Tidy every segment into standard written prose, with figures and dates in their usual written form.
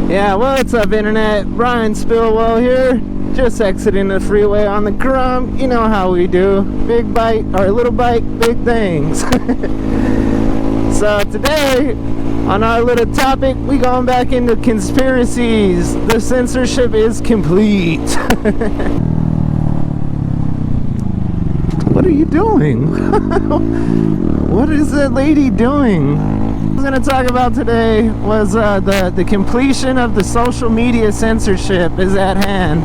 Yeah, what's up, internet? Brian Spillwell here. Just exiting the freeway on the Crump. You know how we do. Big bite, or little bite, big things. So today, on our little topic, we going back into conspiracies. The censorship is complete. What are you doing? What is that lady doing? What I was going to talk about today was the completion of the social media censorship is at hand.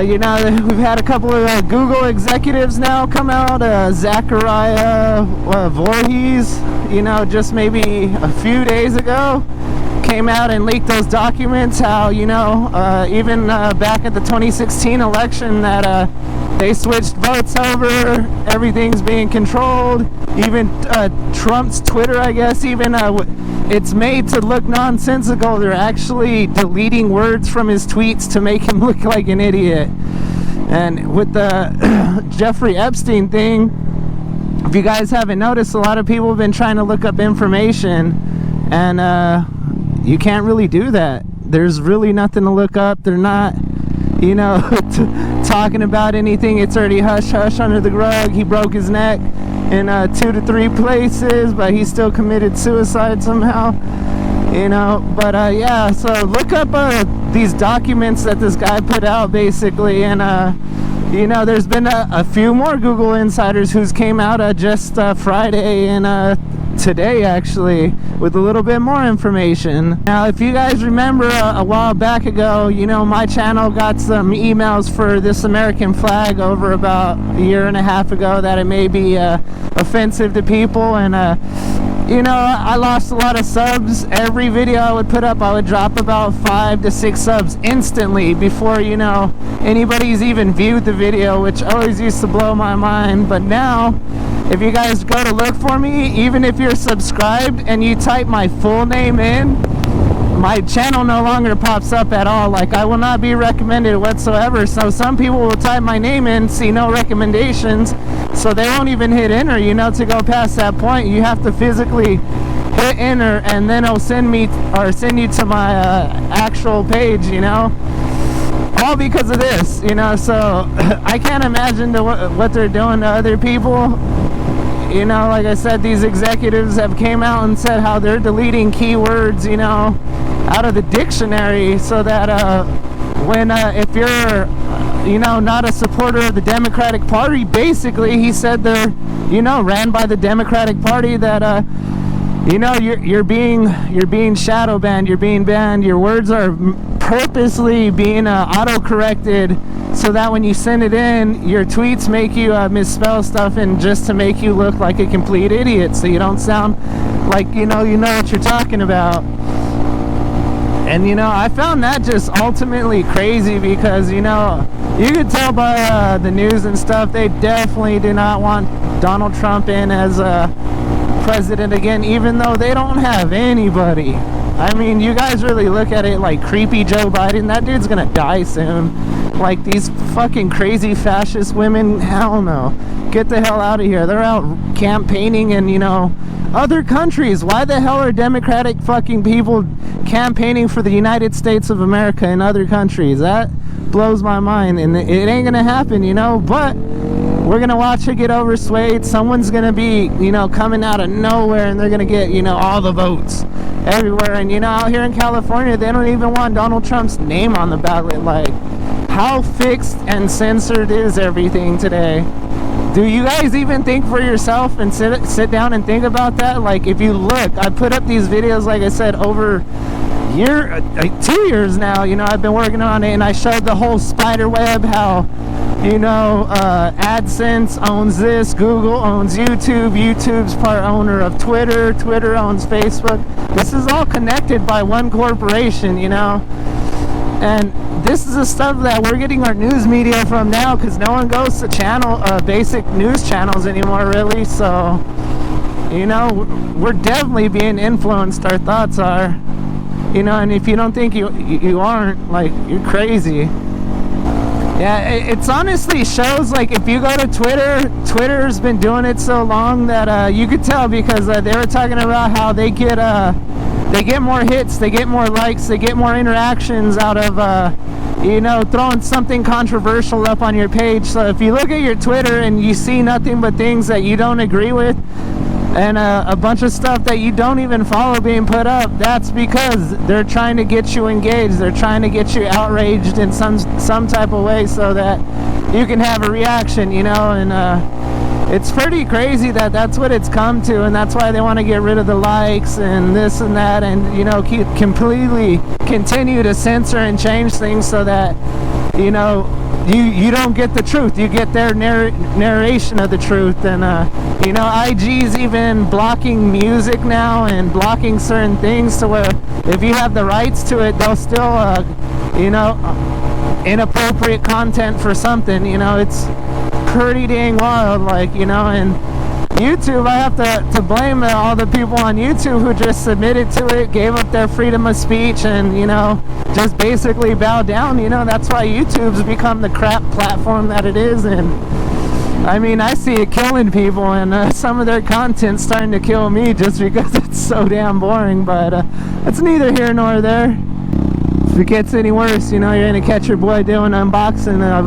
You know, we've had a couple of Google executives now come out. Zachariah Voorhees, you know, just maybe a few days ago, came out and leaked those documents. How, you know, even back at the 2016 election that they switched votes over, everything's being controlled. Even Trump's Twitter, I guess, even it's made to look nonsensical. They're actually deleting words from his tweets to make him look like an idiot. And with the Jeffrey Epstein thing, if you guys haven't noticed, a lot of people have been trying to look up information, and you can't really do that. There's really nothing to look up. They're not, you know, talking about anything. It's already hush hush under the rug. He broke his neck in 2 to 3 places, but he still committed suicide somehow, you know. But yeah, so look up these documents that this guy put out, basically. And you know, there's been a few more Google insiders who's came out just Friday and today, actually, with a little bit more information. Now, if you guys remember a while back ago, you know, my channel got some emails for this American flag over about a year and a half ago that it may be offensive to people, and you know, I lost a lot of subs. Every video I would put up, I would drop about 5 to 6 subs instantly before, you know, anybody's even viewed the video, which always used to blow my mind. But now, if you guys go to look for me, even if you're subscribed and you type my full name in, my channel no longer pops up at all. Like, I will not be recommended whatsoever. So some people will type my name in, see no recommendations, so they won't even hit enter. You know, to go past that point, you have to physically hit enter, and then it'll send me, or send you to my actual page, you know, all because of this, you know. So I can't imagine what they're doing to other people. You know, like I said, these executives have came out and said how they're deleting keywords, you know, out of the dictionary, so that when if you're you know, not a supporter of the Democratic Party, basically he said they're, you know, ran by the Democratic Party, that you know, you're being shadow banned, you're being banned, your words are purposely being auto corrected, so that when you send it in, your tweets make you misspell stuff, and just to make you look like a complete idiot, so you don't sound like you know what you're talking about. And you know, I found that just ultimately crazy, because you know, you could tell by the news and stuff, they definitely do not want Donald Trump in as president again, even though they don't have anybody. I mean, you guys really look at it like creepy Joe Biden. That dude's gonna die soon. Like, these fucking crazy fascist women, hell no. Get the hell out of here. They're out campaigning in, you know, other countries. Why the hell are Democratic fucking people campaigning for the United States of America in other countries? That blows my mind, and it ain't gonna happen, you know. But we're gonna watch it get overswayed. Someone's gonna be, you know, coming out of nowhere, and they're gonna get, you know, all the votes everywhere. And you know, out here in California, they don't even want Donald Trump's name on the ballot. Like, how fixed and censored is everything today? Do you guys even think for yourself and sit down and think about that? Like, if you look, I put up these videos, like I said, over 2 years now. You know, I've been working on it, and I showed the whole spider web, how, you know, AdSense owns this, Google owns YouTube, YouTube's part owner of Twitter, Twitter owns Facebook. This is all connected by one corporation, you know. And this is the stuff that we're getting our news media from now, because no one goes to basic news channels anymore, really. So, you know, we're definitely being influenced. Our thoughts are, you know, and if you don't think you aren't, like, you're crazy. Yeah, it's honestly shows, like, if you go to Twitter's been doing it so long that you could tell, because they were talking about how they get they get more hits, they get more likes, they get more interactions out of you know, throwing something controversial up on your page. So if you look at your Twitter and you see nothing but things that you don't agree with, and a bunch of stuff that you don't even follow being put up, that's because they're trying to get you engaged. They're trying to get you outraged in some type of way so that you can have a reaction, you know. And it's pretty crazy that that's what it's come to, and that's why they want to get rid of the likes and this and that, and, you know, completely continue to censor and change things so that, you know, you don't get the truth. You get their narration of the truth. And you know, IG's even blocking music now and blocking certain things to where if you have the rights to it, they'll still you know, inappropriate content for something. You know, it's pretty dang wild, like, you know. And YouTube, I have to blame all the people on YouTube who just submitted to it, gave up their freedom of speech, and, you know, just basically bowed down. You know, that's why YouTube's become the crap platform that it is. And I mean, I see it killing people, and some of their content's starting to kill me just because it's so damn boring. But it's neither here nor there. If it gets any worse, you know, you're gonna catch your boy doing unboxing of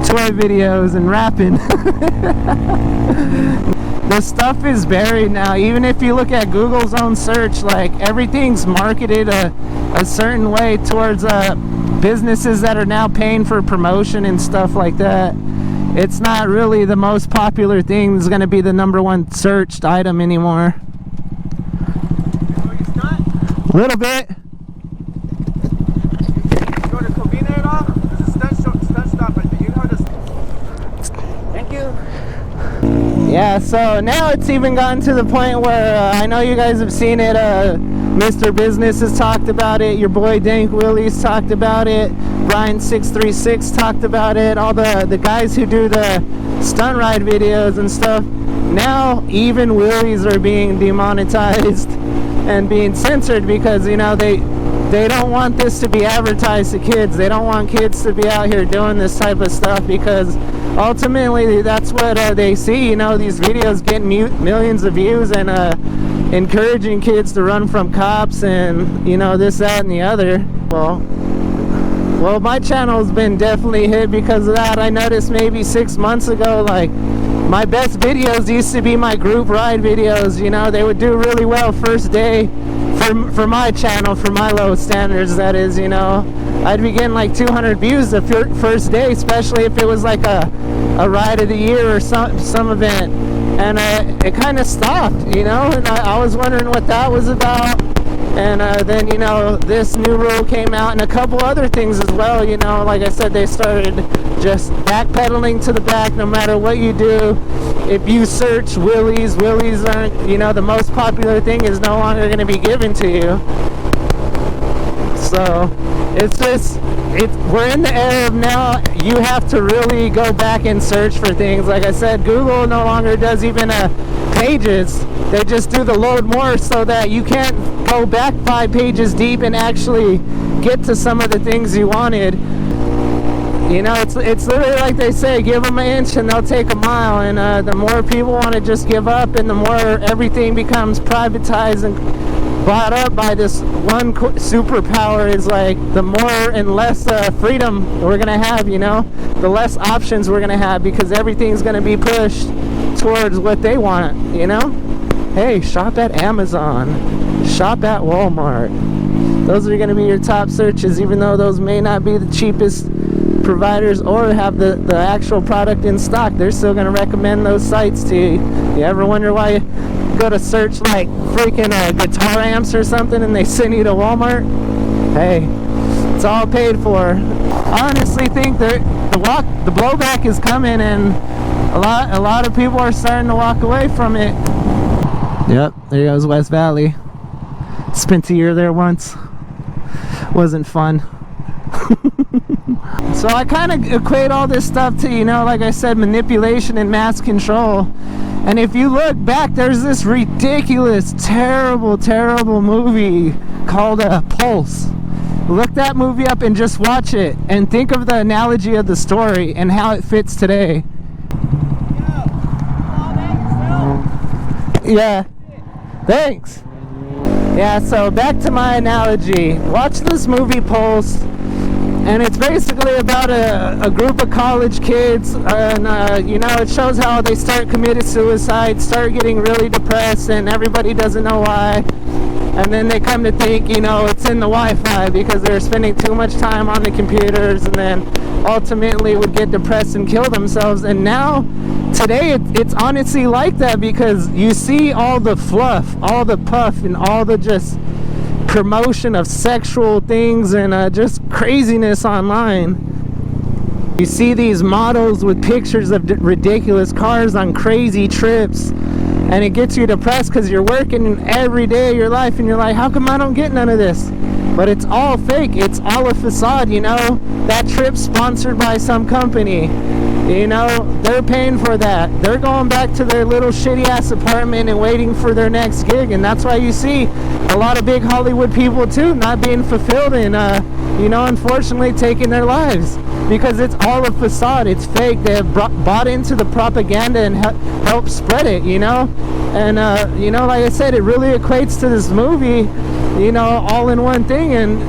toy videos and rapping. The stuff is buried now. Even if you look at Google's own search, like, everything's marketed a certain way towards businesses that are now paying for promotion and stuff like that. It's not really the most popular thing that's going to be the #1 searched item anymore. Oh, it's not? A little bit. You go to Covina at all? There's a stunt stop right there. You know this. Thank you. Yeah, so now it's even gotten to the point where I know you guys have seen it. Mr. Business has talked about it. Your boy Dank Willie's talked about it. Brian636 talked about it. All the guys who do the stunt ride videos and stuff. Now even Willie's are being demonetized and being censored because, you know, they don't want this to be advertised to kids. They don't want kids to be out here doing this type of stuff because ultimately that's what they see. You know, these videos get millions of views and encouraging kids to run from cops and, you know, this, that, and the other. Well, my channel's been definitely hit because of that. I noticed maybe 6 months ago, like, my best videos used to be my group ride videos. You know, they would do really well first day for my channel, for my low standards, that is. You know, I'd be getting like 200 views the first day, especially if it was like a ride of the year or some event. And it kind of stopped, you know, and I was wondering what that was about. And then, you know, this new rule came out and a couple other things as well. You know, like I said, they started just backpedaling to the back no matter what you do. If you search Willie's aren't, you know, the most popular thing is no longer going to be given to you. So it's just, we're in the era of now you have to really go back and search for things. Like I said, Google no longer does even pages. They just do the load more so that you can't go back 5 pages deep and actually get to some of the things you wanted. You know, it's literally like they say, give them an inch and they'll take a mile. And the more people want to just give up and the more everything becomes privatized and bought up by this one superpower, is like the more and less freedom we're gonna have, you know, the less options we're gonna have because everything's gonna be pushed towards what they want, you know. Hey, shop at Amazon, shop at Walmart. Those are gonna be your top searches, even though those may not be the cheapest providers or have the actual product in stock. They're still gonna recommend those sites to you. You ever wonder why you go to search like freaking guitar amps or something and they send you to Walmart? Hey, it's all paid for. I honestly think the blowback is coming, and a lot of people are starting to walk away from it. Yep, there goes West Valley. Spent a year there once. Wasn't fun. So I kind of equate all this stuff to, you know, like I said, manipulation and mass control. And if you look back, there's this ridiculous, terrible movie called Pulse. Look that movie up and just watch it and think of the analogy of the story and how it fits today. Yeah, thanks. Yeah, so back to my analogy. Watch this movie Pulse, and it's basically about a group of college kids, and you know, it shows how they start committing suicide, start getting really depressed, and everybody doesn't know why. And then they come to think, you know, it's in the Wi-Fi because they're spending too much time on the computers, and then ultimately would get depressed and kill themselves. And now, today, it's honestly like that, because you see all the fluff, all the puff, and all the just promotion of sexual things and just craziness online. You see these models with pictures of ridiculous cars on crazy trips, and it gets you depressed because you're working every day of your life and you're like, how come I don't get none of this? But it's all fake. It's all a facade, you know. That trip's sponsored by some company. You know, they're paying for that. They're going back to their little shitty ass apartment and waiting for their next gig. And that's why you see a lot of big Hollywood people too not being fulfilled and, you know, unfortunately taking their lives. Because it's all a facade. It's fake. They have bought into the propaganda and helped spread it, you know. And, you know, like I said, it really equates to this movie, you know, all in one thing. And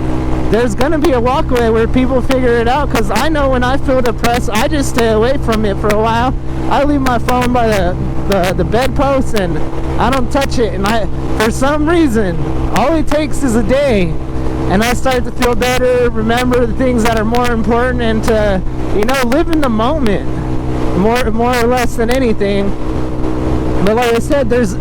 there's gonna be a walkway where people figure it out, because I know when I feel depressed, I just stay away from it for a while. I leave my phone by the bedpost and I don't touch it, and for some reason, all it takes is a day and I start to feel better, remember the things that are more important, and to, you know, live in the moment more or less than anything. But like I said, there's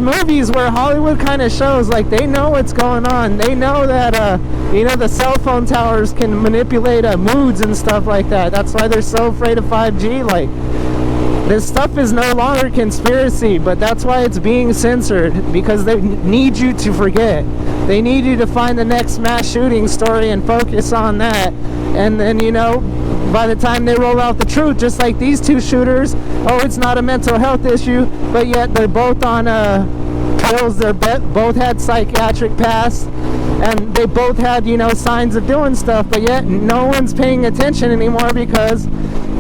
movies where Hollywood kind of shows like they know what's going on. They know that you know, the cell phone towers can manipulate moods and stuff like that. That's why they're so afraid of 5G. Like, this stuff is no longer conspiracy, but that's why it's being censored, because they need you to forget. They need you to find the next mass shooting story and focus on that. And then, you know, by the time they roll out the truth, just like these two shooters, oh, it's not a mental health issue, but yet they're both on pills, they're both had psychiatric pasts, and they both had, you know, signs of doing stuff, but yet no one's paying attention anymore because,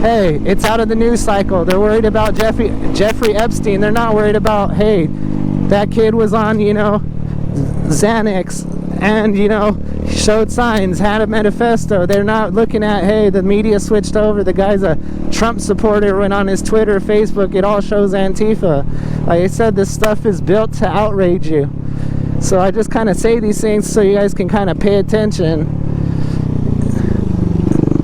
hey, it's out of the news cycle. They're worried about Jeffrey Epstein. They're not worried about, hey, that kid was on, you know, Xanax and, you know, showed signs, had a manifesto. They're not looking at, hey, the media switched over, the guy's a Trump supporter, went on his Twitter, Facebook, it all shows Antifa. Like I said, this stuff is built to outrage you. So I just kind of say these things so you guys can kind of pay attention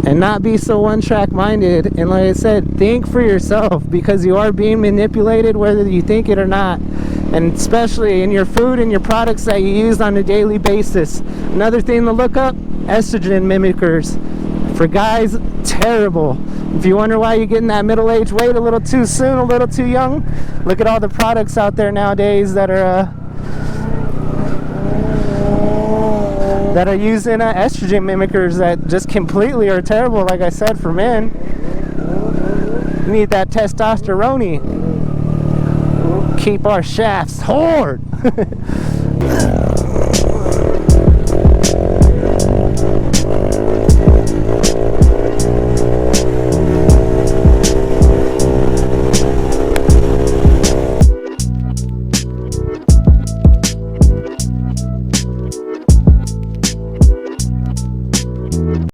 and not be so one-track minded. And like I said, think for yourself, because you are being manipulated whether you think it or not. And especially in your food and your products that you use on a daily basis. Another thing to look up, estrogen mimickers. For guys, terrible. If you wonder why you're getting that middle-aged weight a little too soon, a little too young, look at all the products out there nowadays that are using estrogen mimickers that just completely are terrible, like I said, for men. You need that testosterone. Keep our shafts hard.